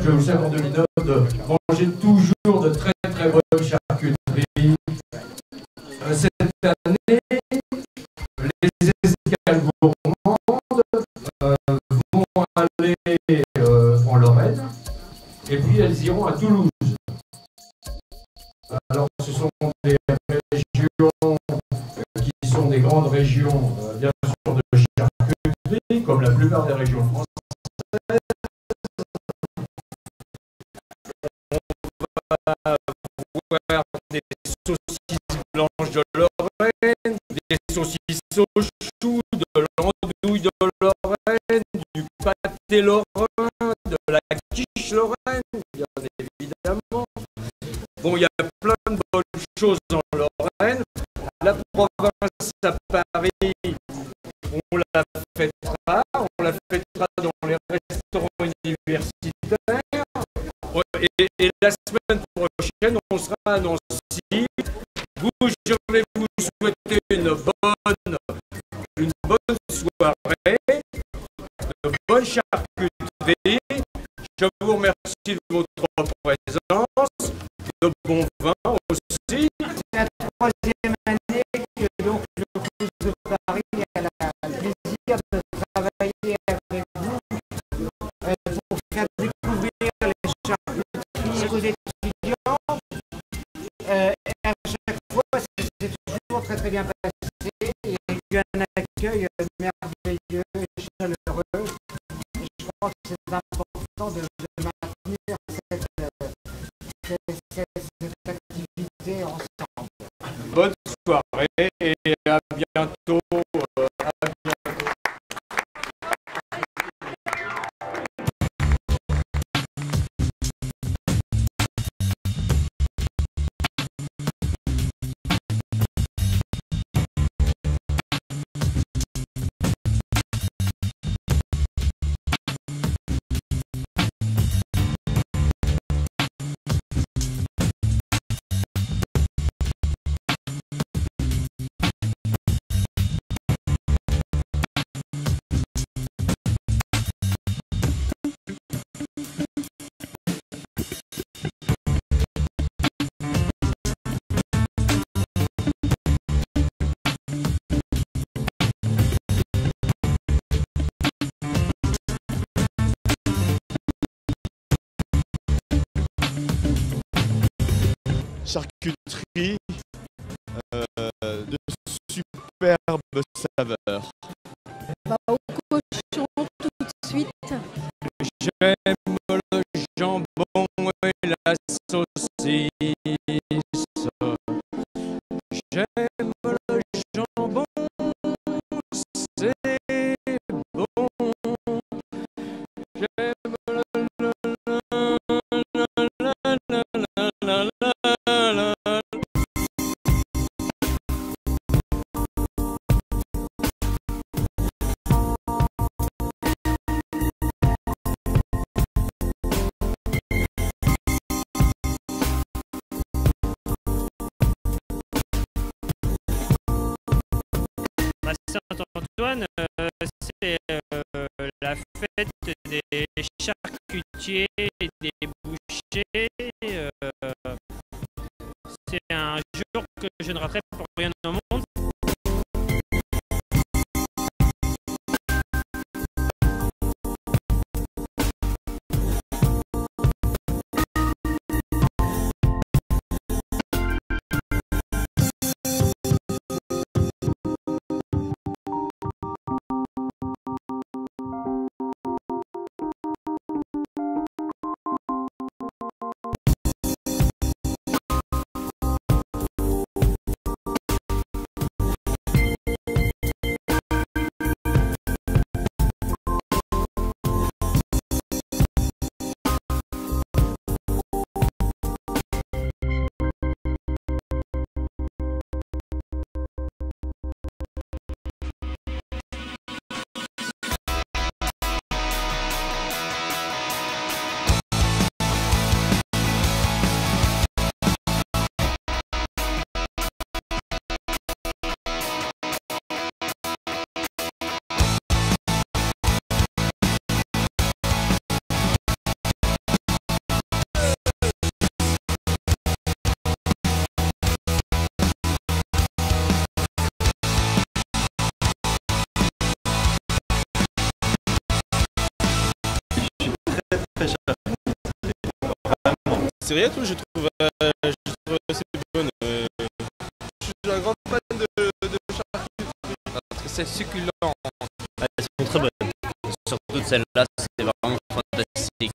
je vous savez en 2009 de manger toujours de très très bonnes charcuteries. Cette année, les escales gourmandes vont aller en Lorraine et puis elles iront à Toulouse. Alors ce sont des régions qui sont des grandes régions, bien sûr, de charcuterie, comme la plupart des régions françaises. On va voir des saucisses blanches de Lorraine, des saucisses au chou, de l'andouille de Lorraine, du pâté lorrain, de la quiche lorraine, bien évidemment. Bon, il y a plein de bonnes choses en Lorraine. La province à Paris, on la fêtera dans les restaurants universitaires. Et la semaine prochaine, on sera à Nancy. Je vais vous souhaiter une bonne soirée, de bonnes charcuteries. Je vous remercie de votre présence, de bons vins aussi. C'est la troisième année que donc le Crous de Paris a le plaisir de travailler avec vous pour faire découvrir les charcuteries aux étudiants. Et à chaque fois, c'est toujours très très bien passé. Il y a eu un accueil merveilleux et chaleureux. Je crois que c'est important de maintenir cette activité ensemble. Bonne soirée et à bientôt. Charcuterie de superbes saveurs. Au cochon tout de suite. J'aime le jambon et la saucisse. J'aime le jambon, c'est bon. J'aime Saint-Antoine, c'est la fête des charcutiers et des bouchers. C'est un jour que je ne raterai pour rien au monde. très très cher. C'est rien tout, je trouve assez bonne. Je suis un grand fan de charcuterie. Parce que c'est succulent. Elles sont très bonnes. Surtout celle-là, c'est vraiment fantastique.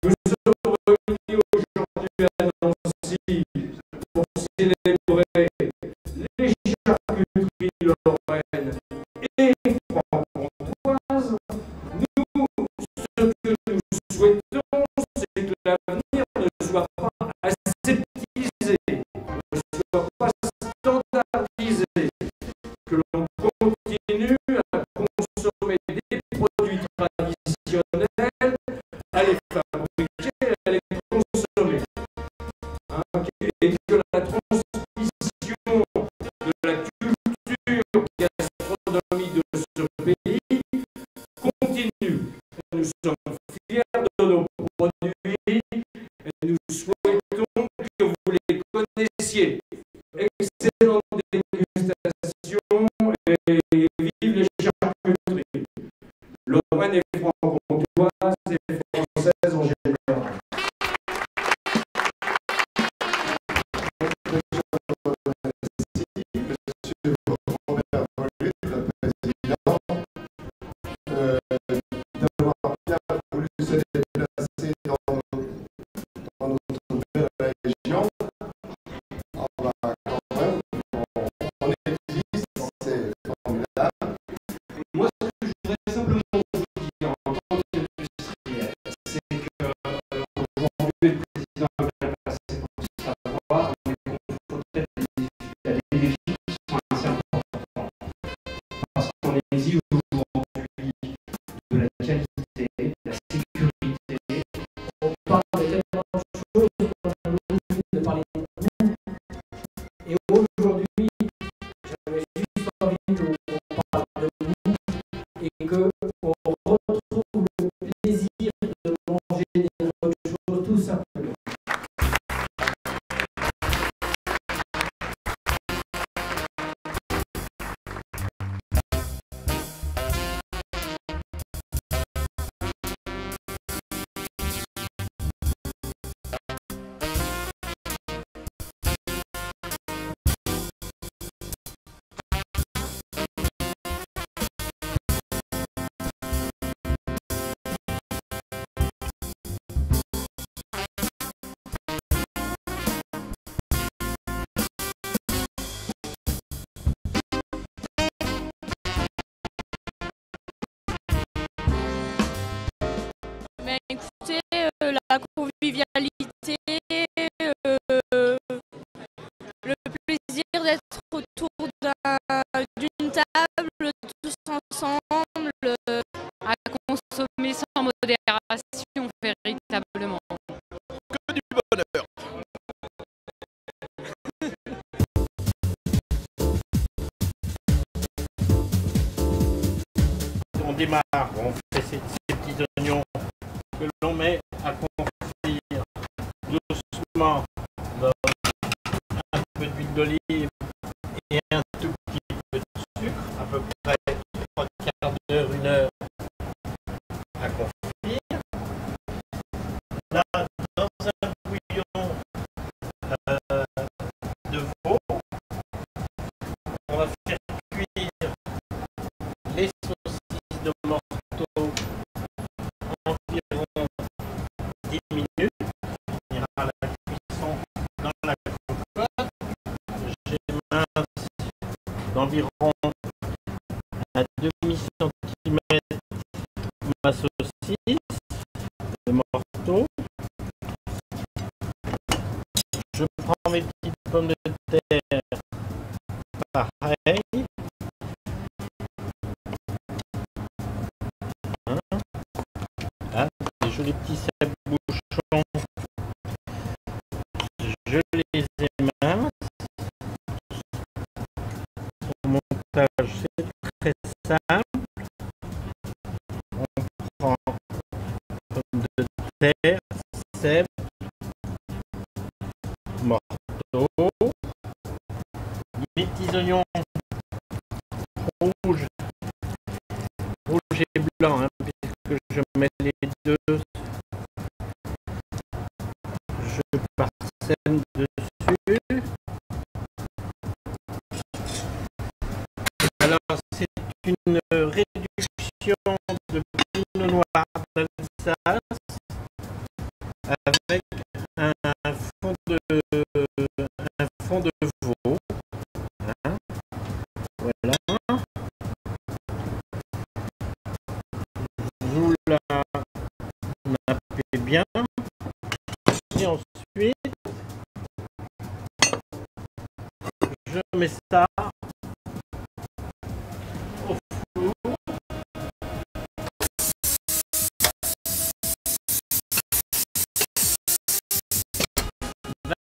Nous sommes réunis aujourd'hui à Nancy pour célébrer les charcuteries lorraines et franc-comtoises. Nous, ce que nous souhaitons, c'est que l'avenir ne soit pas aseptisé, ne soit pas standardisé, que l'on continue à consommer des produits traditionnels, à les fabriquer, à les consommer. Et que la transmission de la culture gastronomie de ce pays continue. Nous sommes fiers de nos produits et nous souhaitons que vous les connaissiez. Excellente dégustation et vive les charcuteries. Lorraine et franc-comtoise et française en général. D'avoir bien voulu se déplacer dans notre belle région. Quand même, on existe, c'est formidable. Moi, ce que je voudrais simplement vous dire en tant qu'industriel, c'est qu'aujourd'hui, le président va passer pour tout savoir, on est confronté à des défis qui sont assez importants. Parce qu'on exige aujourd'hui de la qualité, de la sécurité. On parle de tellement de choses qu'on a l'habitude de parler de nous. Et aujourd'hui, j'avais juste envie qu'on parle de nous et qu'on retrouve le plaisir de manger des autres choses, tout simplement. Mais écoutez, la convivialité, le plaisir d'être autour d'une table, tous ensemble, à consommer sans modération véritablement. Que du bonheur. On démarre, on fait ces petits oignons que l'on met à confire doucement dans un peu d'huile d'olive et un tout petit peu de sucre, à peu près 3/4 d'heure, 1 heure à confire. Là, dans un bouillon les saucisses de morceau environ 10 minutes. On ira à la cuisson dans la cocotte. J'émince d'environ un demi-centimètre ma saucisse de morceau. Je prends mes petites pommes de terre, pareil. Hein, des jolis petits cèpes-bouchons. Je les émince. Au montage, c'est très simple. On prend pommes de terre, cèpes, morceaux, mes petits oignons rouges et blancs, hein, puisque je mets les deux. Je parsème dessus. Alors c'est une réduction de pinot noir d'Alsace avec un fond de veau. Hein. Voilà. Vous la nappez bien. Et ensuite, je mets ça au four.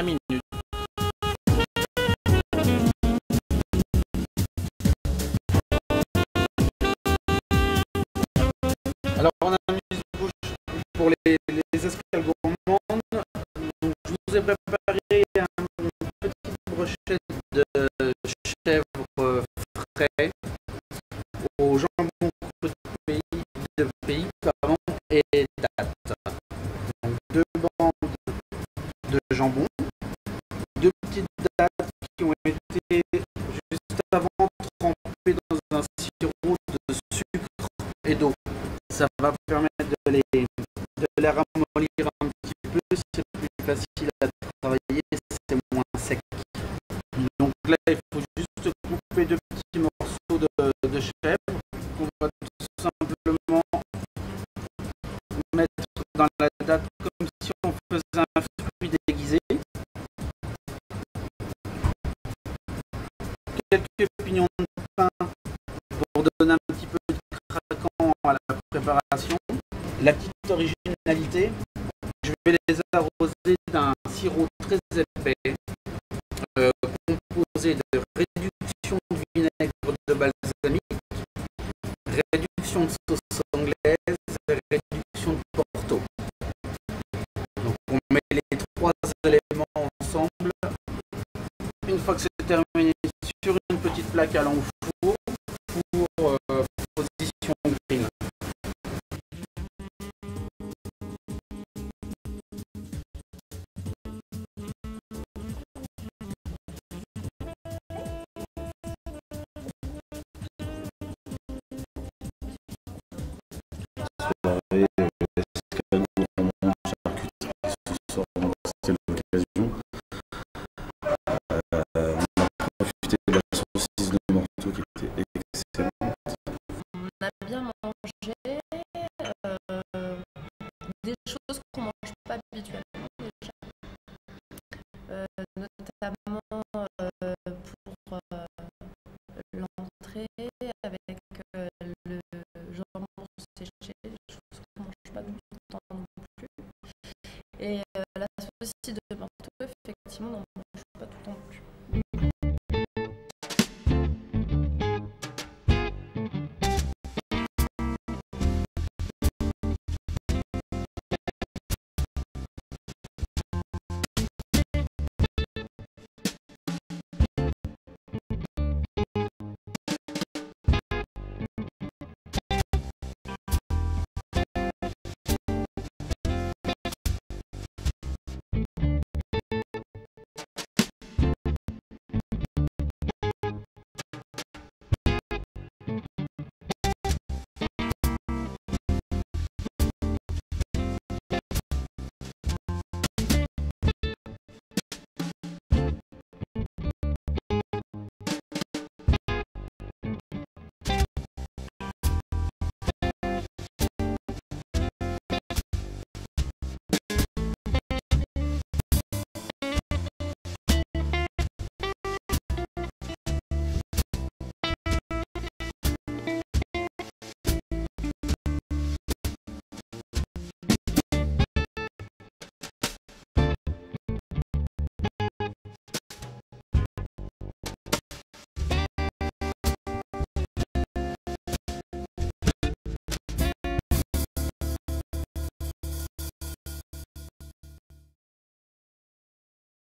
Minutes. Alors on a mis une bouche pour les escales gourmandes. Donc, je vous ai préparé une petite brochette de chèvre frais au jambon cru de pays et dattes. Donc 2 bandes de jambon, 2 petites dattes qui ont été juste avant trempées dans un sirop de sucre et d'eau. Ça va permettre de les ramollir un petit peu, c'est plus facile à travailler, c'est moins sec. Donc là, il faut juste couper 2 petits morceaux de chèvre qu'on va tout simplement mettre dans la date comme si on faisait un fruit déguisé. Quelques pignons de pain pour donner un petit peu de craquant à la préparation. La petite originalité, je vais les arroser d'un sirop très épais composé de réduction de vinaigre de balsamique, réduction de sauce anglaise et réduction de Porto. Donc on met les 3 éléments ensemble. Une fois que c'est terminé, sur une petite plaque à l'enfour,